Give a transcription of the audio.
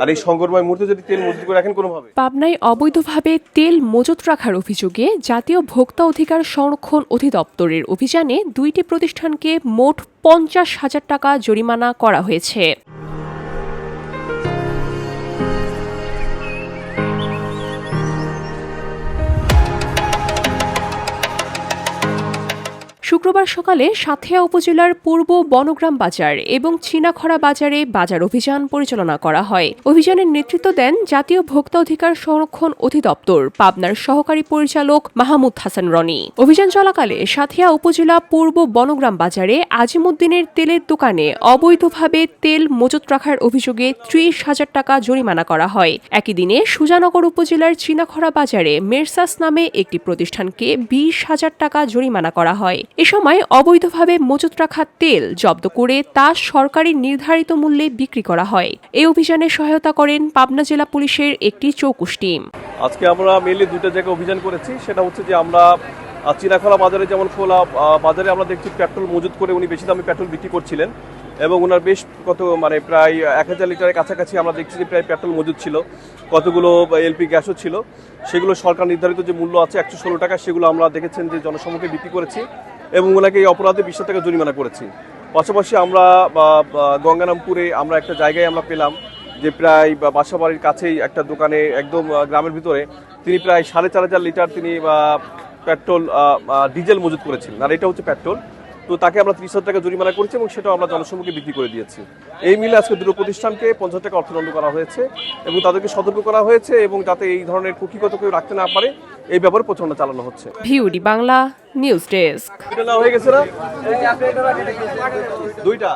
আর এই সংকটময় মুহূর্তে যদি তেল মজুত করে রাখেন কোনোভাবে। পাবনায় অবৈধভাবে তেল মজুত রাখার অভিযোগে জাতীয় ভোক্তা অধিকার সংরক্ষণ অধিদপ্তরের অভিযানে 2টি প্রতিষ্ঠানকে মোট 50,000 টাকা জরিমানা করা হয়েছে। শুক্রবার সকালে সাঁথিয়া উপজেলার পূর্ব বনগ্রাম বাজার এবং চীনাখড়া বাজারে বাজার অভিযান পরিচালনা করা হয়। অভিযানের নেতৃত্ব দেন জাতীয় ভোক্তা অধিকার সংরক্ষণ অধিদপ্তর পাবনার সহকারী পরিচালক মাহমুদ হাসান রনি। অভিযান চলাকালে সাঁথিয়া উপজেলা পূর্ব বনগ্রাম বাজারে আজিমুদ্দিনের তেলের দোকানে অবৈধভাবে তেল মজুত রাখার অভিযোগে 30,000 টাকা জরিমানা করা হয়। একই দিনে সুজানগর উপজেলার চীনাখড়া বাজারে মেরসাস নামে একটি প্রতিষ্ঠানকে 20,000 টাকা জরিমানা করা হয়। এ সময় অবৈধভাবে মজুত রাখা তেল জব্দ করে তা সরকারি নির্ধারিত মূল্যে বিক্রি করা হয়। এই অভিযানে সহায়তা করেন পাবনা জেলা পুলিশের একটি চৌকুশ টিম। আজকে আমরা মেইনলি দুটো জায়গায় অভিযান করেছি। সেটা হচ্ছে যে আমরা চীনাখোলা বাজারে যেমন খোলা বাজারে আমরা দেখছি পেট্রোল মজুত করে উনি বেশি দামে পেট্রোল বিক্রি করছিলেন এবং ওনার বেশ প্রায় 1000 লিটারের কাছাকাছি আমরা দেখছি যে প্রায় পেট্রোল মজুত ছিল, কতগুলো এলপি গ্যাসও ছিল। সেগুলো সরকার নির্ধারিত যে মূল্য আছে 116 টাকা, সেগুলো আমরা দেখেছেন যে জনসমক্ষে বিক্রি করেছি এবং ওনাকে এই অপরাধে 20 টাকা জরিমানা করেছি। পাশাপাশি আমরা গঙ্গারামপুরে আমরা একটা জায়গায় আমরা পেলাম যে প্রায় বাসাবাড়ির কাছেই একটা দোকানে একদম গ্রামের ভিতরে তিনি প্রায় 4,500 লিটার তিনি পেট্রোল ডিজেল মজুত করেছিলেন। আর এটা হচ্ছে পেট্রোল। তো তাকে আমরা 30,000 টাকা জরিমানা করেছি এবং সেটাও আমরা জনসম্মুখে বিক্রি করে দিয়েছি। এই মিলে আজকে দুটো প্রতিষ্ঠানকে 50 টাকা অর্থদণ্ড করা হয়েছে এবং তাদেরকে সতর্ক করা হয়েছে এবং যাতে এই ধরনের কুক্ষিগত কেউ রাখতে না পারে এই ব্যাপারে প্রচারণা চালানো হচ্ছে। ভিউডি বাংলা নিউজ ডেস্ক। হয়ে গেছে না 2টা।